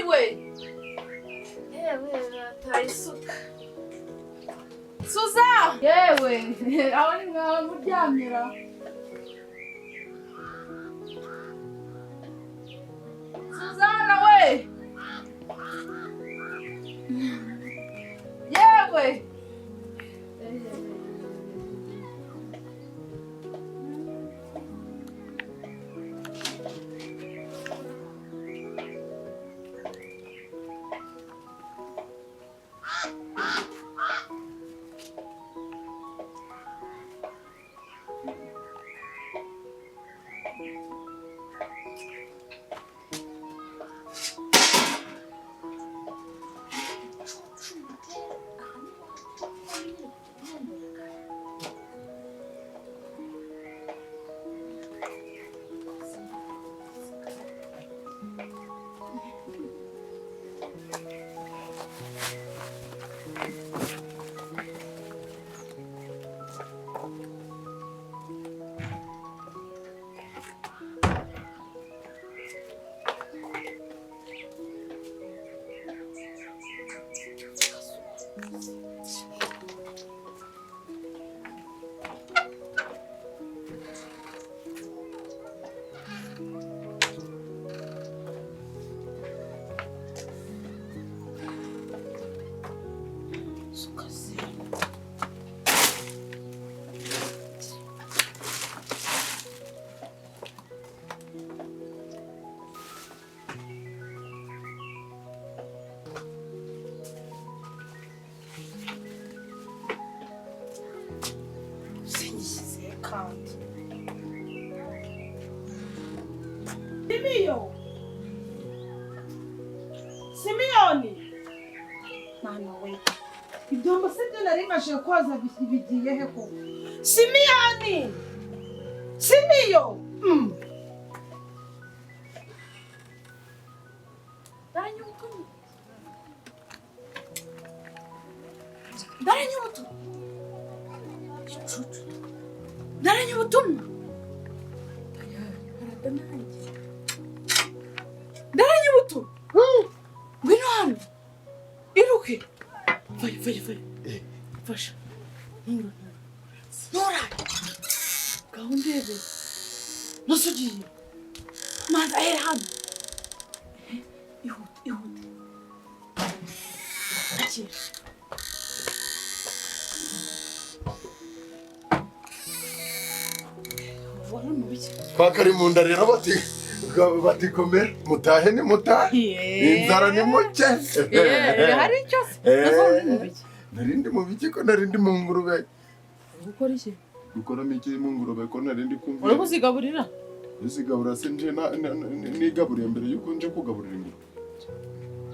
niwe. Yewe batayisuka. Suza! Yewe, aho ni mwawe muryamira. Suzana we! Yewe! Simiyoni mwana we ibyombo sibyo nari maje koza bigiye he ko Simiyoni Simiyo Daranyubutumwa ngwino hano iruke vaye fasha nora gahundebe nasugiye manza era hano ihute akira wari mu biki twakari mu nda rero batikomera mutahe ni mutahe inzara ni muke hari icyo narindi mu biki ko narindi mu ngurube gukora iki gukora miki mu ngurube ko narindi kumva uri kuzigaburira uzigabura sinje nigaburiye mbere yuko nje kugaburira ingurube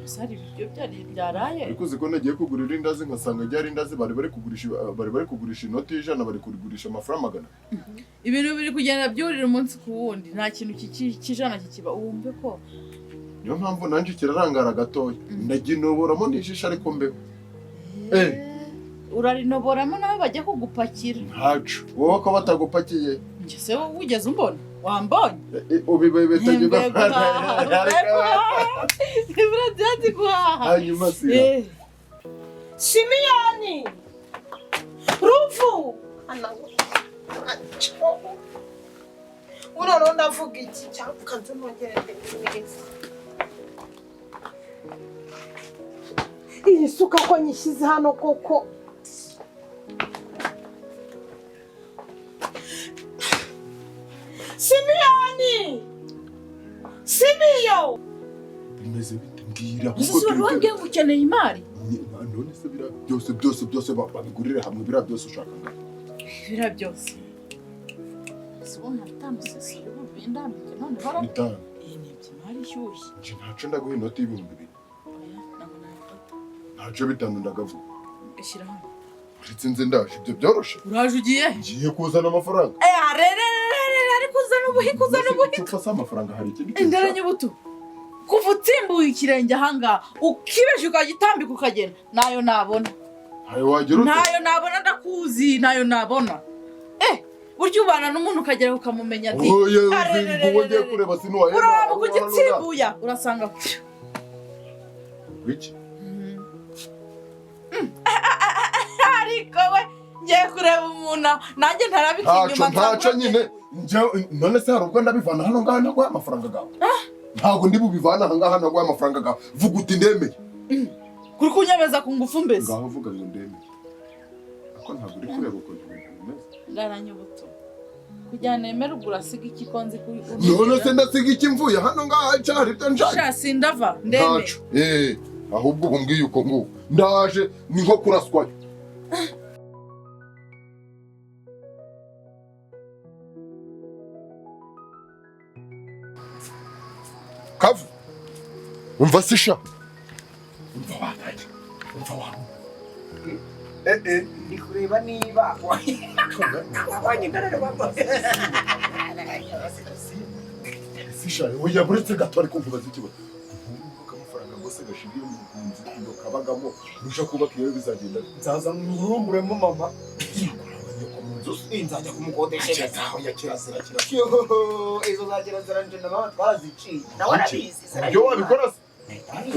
sari ibyo byaraye ariko ziko nagiye kugurira indazi nkasanga ryari indazi bari kugurisha inoti y'ijana bari kugurisha amafaranga 100 ibintu biri kugenda byurira umunsi ku wundi nta kintu kijana kikiba wumve ko niyo mpamvu nanje kirarangara gatoya ndaginoboramo nishisha ariko mbeho urarinoboramo nawe bajya kugupakira ntacu wowe ko batagupakiye njye se wowe ugeze umbona wambonye ubibebetaje byati guhaha hanyuma Simiyoni Ruvu uno ndavuga iki cyangwa kanze nongere neza iyi suka ko nyishyize hano koko Simiyoni Simiyo bimeze bite mbwira uzi wabwiye ngo ukeneye imari none se bira byose babigurire hamwe bira byose ushaka bira byose sibona tamusisi bindambike none bara bitanu iyi ni imari ishyushye nje ntaco ndaguha inoti y'ibihumbi 2 ntaco bitanu ndagavuga ishyira hano uretse nze ndaje ibyo byoroshe uraje ugiye ngiye kuzana amafaranga ariko uzana ubuhiko ufasa amafaranga hari ikindi indaranyubutu kuva utsimbuye ikirenge ahangaha ukibeje ukagitambika ukagenda nayo nabona nayo nabona ndakuzi nayo nabona buryo ubana n'umuntu ukagera ukamumenya ati wowe ugiye kureba sinuwaye uraba kugitsimbuya urasanga Wiki? Ariko we ngiye kureba umuntu nanjye ntarabika inyuma Ntaco nyine none se hari ubwo ndabivana hano ngaha naguha amafaranga gawe ntabwo ndi bubivana aha ngaha naguha amafaranga gawe vuga uti ndemeye kuri kunyemeza ku ngufu mbese ngaho vuga ngo ndemeye ako ntabwo uri kureba ukuntu ibintu bimeze ndaranyubuto kugira nemere urasiga iki konzi kuri none se ndasiga iki mvuye hano ngaha cyari ibyo nshaka sha sindava ndemeye ahubwo umbwiye uko nguko ndaje ni nko kuraswayo Kavu umva sisha umva wataje umva wangu ndi kureba niba sisha oya buretse gato ariko nkubaza ikibazo amafaranga gose gashingiye mu kunzi iyo kabagamo rusha kubaka iyo bizagenda nzaza murumburemo mama nzajya kumukodesha aho yakirazira izo zakirazira nje na mama twaziciye nawe arabizi ibyo wabikora se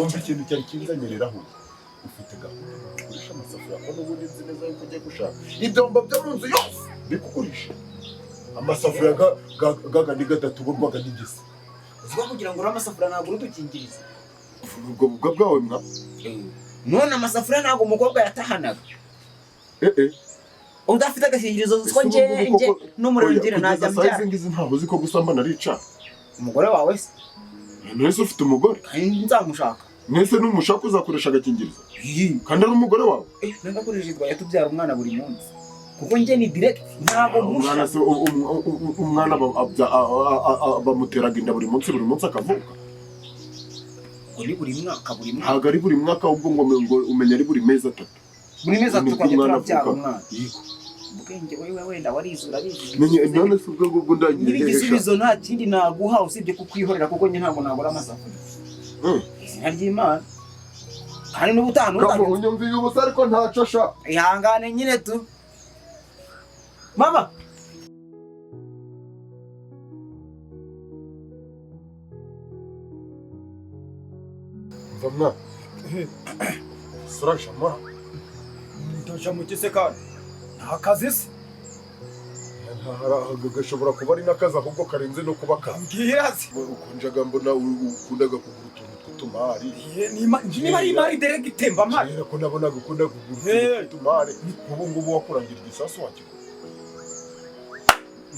umva ikintu cyari kinzanyereraho ufite gahunda kugurisha amasafuriya ko n'ubundi nzi neza yuko ugiye gushaka ibyombo byo mu nzu yose bikugurisha amasafuriya gagandi gatatuburwaga n'igisi uzwa kugira ngo uri amasafuriya ntabwo urudukingiriza ubwo bubwa bwawe mwa none amasafuriya ntabwo umukobwa yatahanaga udafite agakingirizo uziko nje n'umurengire najya mbyara ngizi ntabwo uzi ko gusambana arica umugore wawe se nese ufite umugore nzamushaka nese n'umushaka uzakoresha agakingirizo kandi ari umugore wawe nagakoresha itwaye tubyara umwana buri munsi kuko nje ni direct ntabwo umwana se umwana bamuteraga inda buri munsi akavuka uri buri mwaka ntabwo ari buri mwaka ahubwo ngo umenya ari buri mezi atatu buri mezi atatu twajya turabyara umwana ubwenge wewe wenda warizura none se ubwo ndagiye igisubizo nta kindi naguha usibye kukwihorera kuko nje ntabwo nabura amasafuriya izina ry'Imana kandi n'ubutanu unyumviye ubusa ariko ntaco sha ihangane nyine tu mama mva mwa sura shamara ndasha mu kisekana nta kazi se gashobora kuba ari n'akazi ahubwo karenze no kuba kazi mbwirazi ukunjaga mbona ukundaga kugura utuntu tw'utumari niba ari imari derega itemba amari ko nabonaga ukunda kugura utuntu tw'utumari ubu ngubu wakurangira igisasu wakigura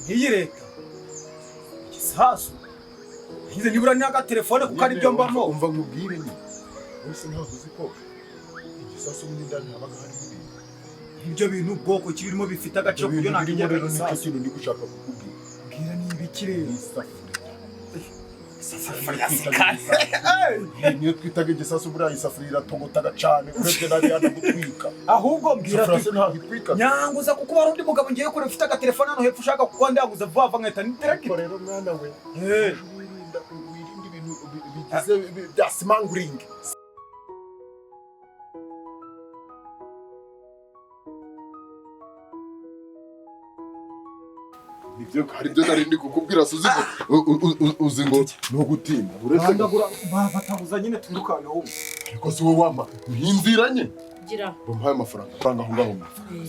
nk'iyi leta igisasu nkize nibura n'agatelefone kuko ari byo mbamo umva nkubwire ni wese ntabwo uzi ko igisasu mo indani habaga harimo ibyo bintu ubwoko kirimo bifite agaciro kubyo nakijya rero nicyo kintu ndi gushaka kukubwira bwira niba ikirere isafuriya niyo twitaga igisasu buriya isafuriya iratogotaga cane urebye nabi yana gutwika ahubwo mbwira ntabwo itwika nyanguza kuko wari undi mugabo ngiye kure ufite agatelefone hano hepfo ushaka kuko ndaguza vuba vuba nkahita nitereke rero mwana we wirinde ibintu bigize bya smuggling nibyo hari byo nari ndi kukubwira uzi ngo no gutinda uretse batabuza nyine tundukane wowe ariko si wowe wama ntinzira nyine gira bampaye amafaranga atanga aho ngaho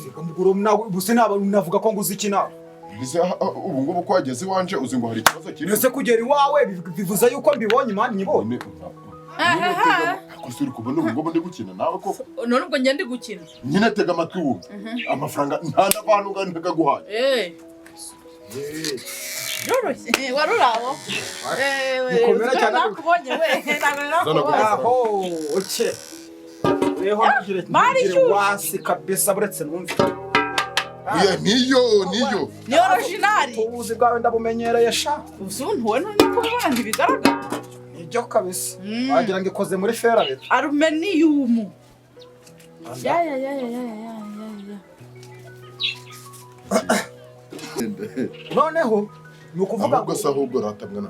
seka muguro nawe buse navuga ko nguzi iki nawe bize ubu ngubu ko wageze iwanje uzi ngo hari ikibazo kiri ese kugera iwawe bivuze yuko mbibonye imana nyibonye ariko si uri kubona ubu ngubu ndi gukina nawe koko none ubwo njye ndi gukina nyine tega amatwi wumve amafaranga nta n'abantu ngana ntagaguhaye yoroshye wari uraho mukomera cyane nakubonye we ntabwo aho oke reho nigire wasi kabisa buretse numve niyo ni original ubuzi bwawe ndabumenyereye sha uzuntuwe none kubona ntibigaragara nibyo kabisa wagira ngo ikoze muri ferabet aluminium ya noneho ni ukuvuga ngo ahubwo ratamwe na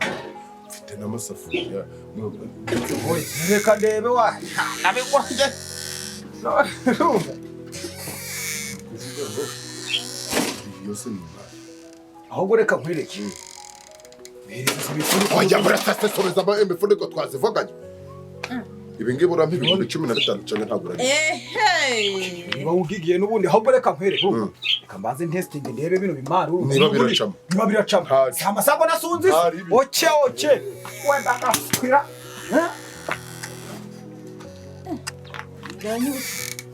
mfite n'amasafuriya reka ndebe wa nabigwanje yose ni ahubwo reka nkwireke wajya muri sase soreza ama imifuniko twazivuganye ibi ngibi urampa ibihumbi 15 cyane ntabwo urabizi. Niba ugigiye n'ubundi ahubwo reka nkwereke reka mbanze testing ndebe bino bimaru niba biracama amasago nasunze oke wenda kakwira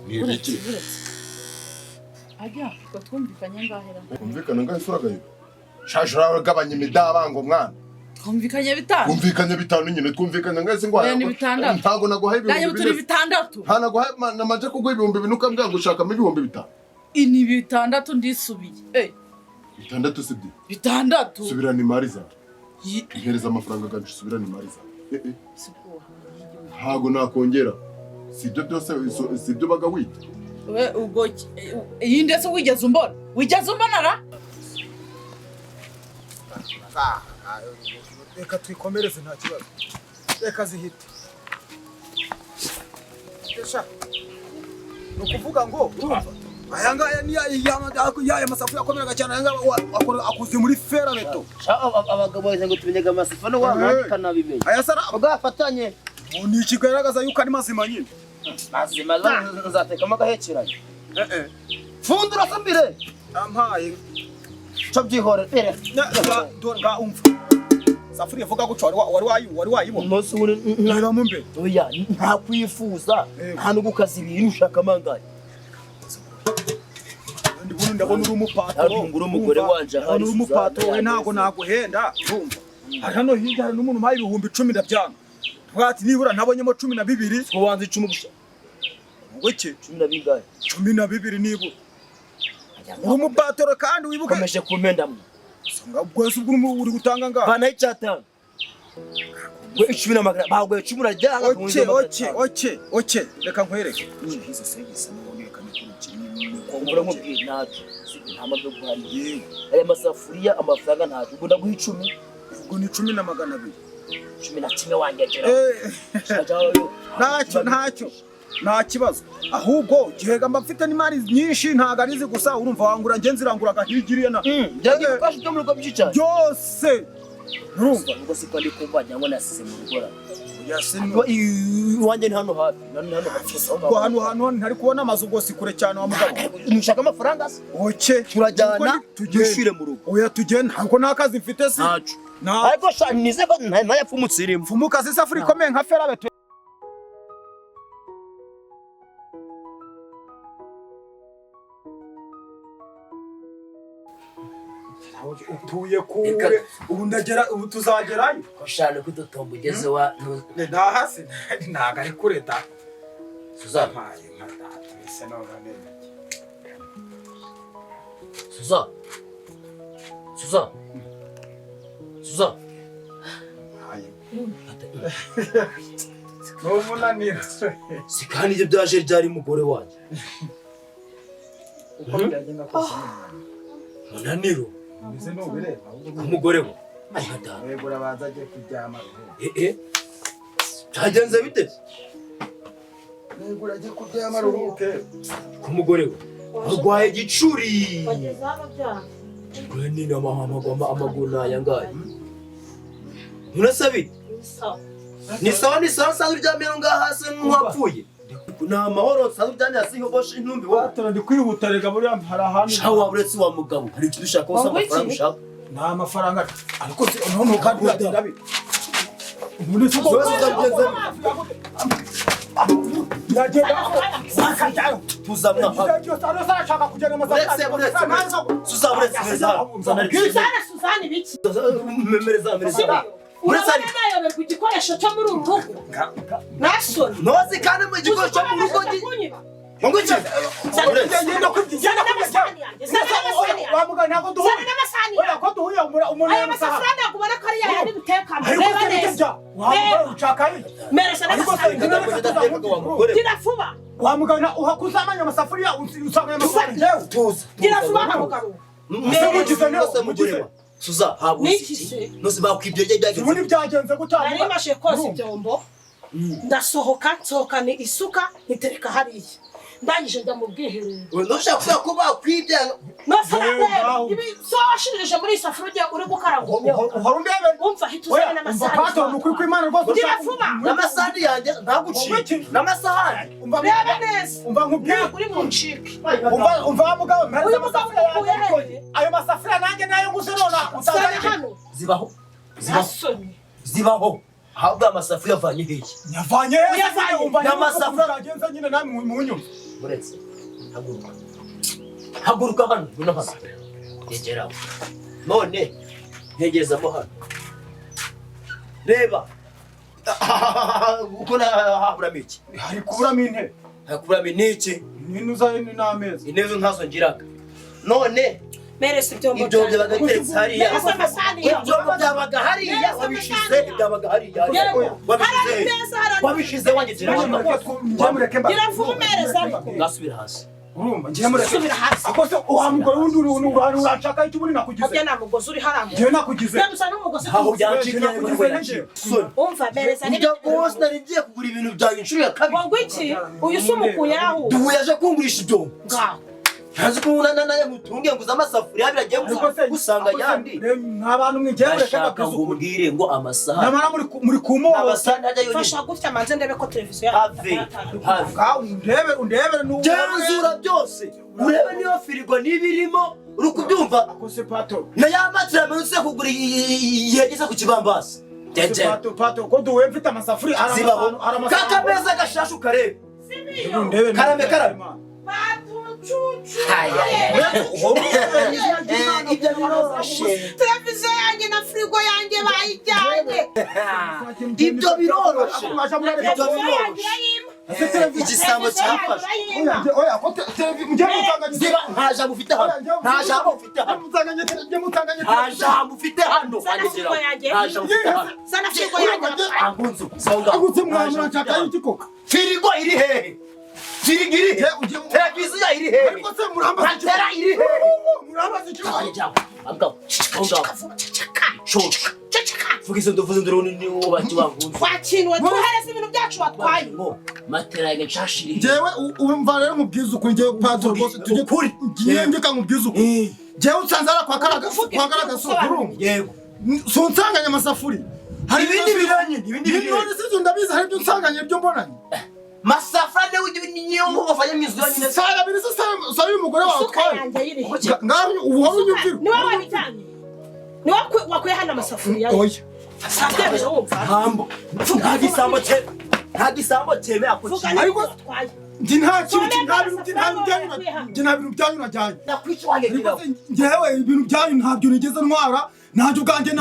ni ibiki ajya ko twumvikanye ngahera kumvikana ngahe suragayo shashara gabanya imidabango mwana twumvikanye bitanu nyine twumvikanye ngahe ngo ntago naguhaye ibihumbi 6 nta naguhaye namaje kuguha ibihumbi 2 ukambwira ngo ushaka ibihumbi 5 ini 6 ndisubiye 6 sibye 6 subirana imari zawe ihereza amafaranga gaje subirana imari zawe ntago nakongera sibyo byose sibyo baga wita we ubwo iyi ndetse wigeze umbona ra reka twikomereze nta kibazo reka zihite esha nukuvuga ngo urumva aya ngaya ni ya masafu yakomeraga cyane aya akuze muri fera beto abagabo bose ngo tumenyega amasafu no wakana bimenye aya sara bagafatanye ni ikigaragaza yuko ari mazima nyine mazima nzatekamo gahekeranye fundura sambire ampaye cyo byihore nga umva safuriya vuga guco wari wayibona umunsi uri naba mumbe oya nta kwifuza nta no gukaza ibintu ushaka mangaye ndabona uri umupatoro umugore wanje uri umupatoro we ntago naguhenda urumva hano hirya hari n'umuntu mpaye ibihumbi 10 ndabyanga twati nibura nabonyemo 12 ko wanze 10 gusa ngoke 12 12 nibura uri umupatoro kandi wibuka komeje kumendamwe sanga bwese ubwo uri gutanga ngaha bana icyatanga we 10 magana bagwe 10 urajyanga oke reka nkwereke izo service naboneka kumbura nkubwira nacu ntama byo guhari aya masafuriya amafaranga ntacu ubwo ndaguha 10 ubwo ni 10 na magana 2 11 wangegera ntacyo nta kibazo ahubwo gihega mba mfite n'imari nyinshi ntago arizi gusa urumva wangura nge nziranguraga higiriye na byagiye gufasha cyo muri ko byicane byose urumva ubwo siko ndi kumva nyango nasize mu rugora yasenwa iwanjye ni hano hafi ubwo hano ntari kubona amazu ubwo sikure cyane wa mugabo nushaka amafaranga se oke turajyana tugishire mu rugo oya tugenda ntabwo nta kazi mfite se ariko nize ko ntayapfumutse irimo mfumuka se safuri ikomeye nka ferabeto utuye kure ubu ndagera ubu tuzagerayo koshane kudotomba ugeze wa nda hasi ntago ari kure da suzampaye nka data ese none Suza n'umunaniro sikani ibyo byaje ryari mugore wanjye uko byagenda kose munaniro mbese n'ubireba umugore we ayada yego rabanza agiye kuryama cyagenze bite yego agiye kuryama ruhuke ku mugore we arwaye gicuri bageze hano byanze nini amaguru nayangaye murasabite ni sawa sanzwe uryamye ngaha hasi nk'uwapfuye ni amahoro sanzwe uryamye hasi nk'uboshe intumbi watara ndi kwihuta rega muri hari ahantu shawa uretse wa mugabo hari ikintu ushaka wose amafaranga ushaka nta mafaranga ariko none kandi uratinda bi muri cyo yagenda tuzamna ashaka kugenda Suzani biki memereza urabona nayo ku gikoresho cyo muri uru rugo nasoni nozi kandi mu gikoresho cyo mu rugo ngo iki ngenda kujyana n'amasani wamuga ntago duhuye oya ko duhuye umuntu y'amasafranga kubona ko ari yandi dutekana reba neza wamuga ucakaye meresa n'amasafranga tirafuba wamugana uhakuzamanya amasafuriya usanga amasafuriya tuza tirafuba kamugabo mugize mugore Suza habuze nose bakwibye byagenze ubundi byagenze gutanga ari mashe kose byombo nsohokane isuka nitereka hariya ndangije njya mu bwiherero ntushaka kuba kwibya no ibi so washirije muri isafuriya uri gukaranga uhora undebe umva hituzane n'amasahani pato nukuri kw'Imana rwose uravuba n'amasahani yanjye ntagucike n'amasahani reba neza umva nkubwire uri mu ncike umva mugabo uyu mugabo ukuye ayo masafuriya nanjye nayo nguze nona usanga hano zibaho ahubwo amasafuriya avanye hehe yavanye n'amasafuriya agenza nyine namwe mu nyuma uretse haguruka hano ngwino hano yegeraho none ntegerezamo hano reba uko haburamo iki hari kuburamo intebe hakuburamo n'iki ntinuza n'ameza intebe ntazo ngiraga none merese ibyo byabaga biteretse hariya ibyo byabaga hariya wabishize byabaga hariya wabishize wangegeraho ngasubira hasi urumva ngiye mureke ako se uhamugore wundi urashaka iki buri nakugize obya namugozi uri haramu ngiye nakugize gusa n'umugozi aho byaciye umva merese nibyo bose nari ngiye kugura ibintu byanjye inshuro ya kabiri ngo iki uyu sumukuye aho duhuye aje kungurisha ibyo ngaho ntazi ko naye mutunge nguza amasafuriya biragiye gusanga yandi nk'abantu mwigiye mureke ndashaka ngo umbwire ngo amasahani namara muri kumo amasahani ajya yonyine fasha gutya manze ndebe ko televiziyo undebe genzura byose urebe niyo firigo n'ibirimo uri kubyumva akose pato na ya matira amerutse kugura yegeze ku kibambasi pato ko duwe mfite amasafuriya kakameza gashashu karebe karame televiziyo yanjye na firigo yanjye bayijyanye ibyo biroroshe igisambo cyafashe nta jambo ufite hano nta jambo ufite hano nta jambo ufite hano sana firigo yanjye sana firigo yanjye firigo iri hehe firigo iri hehe televiziyo iri hehe matera iri hehe vuga izo ndovuze ndorone ni ubaki wangunze wakinwe tuhereza ibintu byacu watwaye matera yanjye nshashiri jewe umva rero mubwiza ukuri jewe pato rwose tujye kuri ngiye ndika mubwiza ukuri jewe usanze ara kwa karaga sokuru yego so nsanganya amasafuri hari ibindi biranye none sije ndabizi hari ibyo nsanganya ibyo mbonanye masafrane niyo ngofanye mizu yonyine saya biri saya umugore wawe twaye ngaho uwo unyumvira niwe wabijyanye niwe wakuye hano amasafuriya oya safuriya wumva hambo nta gisambo cyeme vuga ariko watwaye ndi nta kintu nta bintu byanyu najyanye nakwica wangegira ngewe ibintu byanyu ntabyo nigeze ntwara ntabyo ubwanjye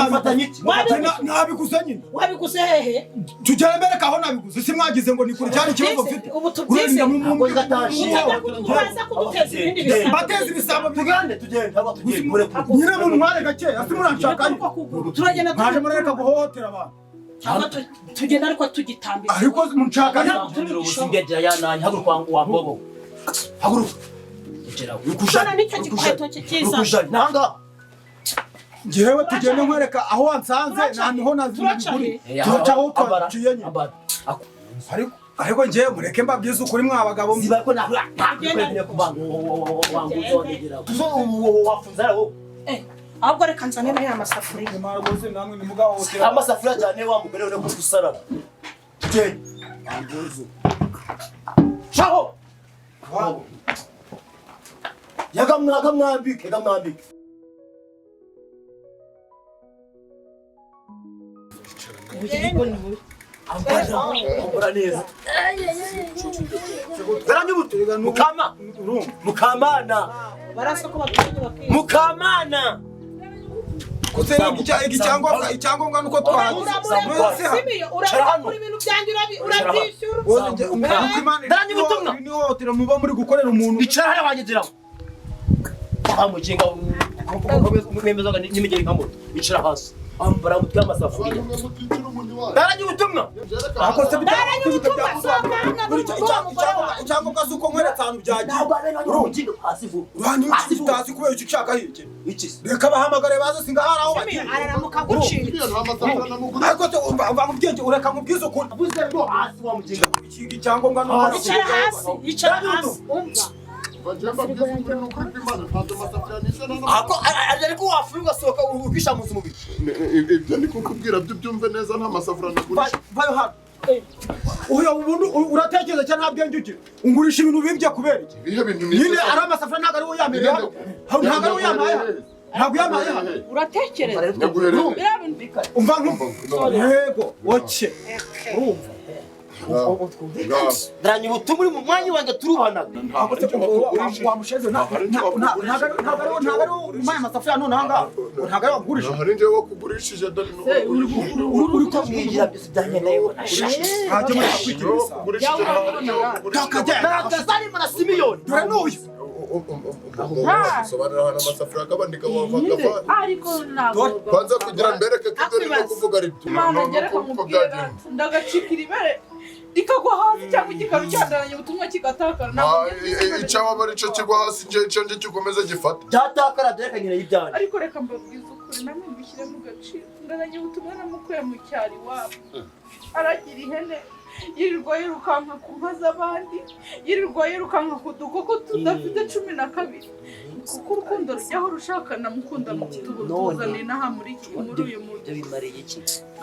nabiguze nyine wabiguze hehe tugere mbere kaho nabiguze si mwagize ngo nikuri cyane ikibazo mfite ubu tubyize bateza ibisambo tugende nyine mu ntware gake asi muranshaka turagenda ntaje murareka guhohotera abantu tugenda ariko tugitambira ariko munshaka ubusingegira yananye haguruka wambobo haguruka ukujana nicyo gikweto cyiza nanga ngewe tugende nkwereka aho wansanze naniho nazimukuri turacaho twaciye nyine ariko ngewe mureke mbabwize ukuri mwa bagabo zibako nakwegene kubanga wanguzongera wafunza wo ahubwo reka nzanire ya masafuriya rwose namwe ni mugabo hotera amasafuriya cyane wa mugore uri gusarara tugende anguzo shaho yagamwambike ambara neza Mukamana barasa ko batunye bakwiye Mukamana kutera icyangombwa nuko twagize uri ibintu byanjye urabyishyura ni hotera muba muri gukorera umuntu icara hariya wanyegeraho amukinga mwemezaga n'imigeri nka moto icara hasi ambara mutwe amasafuriya daranye ubutumwa akose icyangombwa zuko nkweretse ahantu byagiye urani utazi kubera icyo ushaka hirya reka bahamagare baze singahari aho bagiye araramuka gucira ariko umva mubwenge ureka mubwize ukuri icyangombwa no icara hasi umva bajya babwize ukuri n'ukuri kw'Imana ntabwo amasafuriya ako ariko wafuye ugasohoka ukisha mu mubiri ibyo ni kukubwira byo byumve neza nta masafuriya nagurisha vayo hano uyu ubundi uratekereza cyane nta bwenge ugira ungurisha ibintu bibye kubera iki ibihe bintu nyine ari amasafuriya ntabwo ari wowe yamereye hano ntabwo ari wowe yamaye hano ntabwo yamaye hano uratekereza umva yego oke urumva ndaranye ubutumwa uri mu mwanya wanjye turubanaga wamusheze ntabwo ari umaya amasafuriya none ahangaha ntabwo ari wagurisha hari njyewe wakugurishije dore uri kubwira byose byankeneye hajya muri kwikirisa nakazarimo na simiyoni dore n'uyu sobanura ahantu amasafuriya akabandika wavanga ariko ntabwo kwanza kugira mbereke ko ibyo urimo kuvuga ari byo Imana ngera kumubwira ndagacikira ibere rikagwa hasi cyangwa igikaru cyandaranye ubutumwa kigatakara icyaba ari cyo kigwa hasi icyo gikomeza gifata byatakara byerekanye y'ibyanyu ariko reka mbabwiza ukuri namwe mbishyire mu gaciro ndaranye ubutumwa namukuye mu cyari wabo aragira ihene yirirwa yirukanka ku nka z'abandi yirirwa yirukanka ku dukoko tudafite 12 kuko urukundo rujyaho rushakana mukunda tuzane n'aha muri uyu mujyi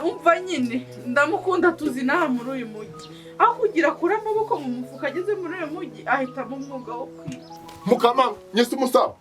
umva nyine ndamukunda tuzi n'aha muri uyu mujyi aho kugira kure amaboko mu mufuka ageze muri uyu mujyi ahitamo umwuga wo kwiba Mukamana nyese umusaba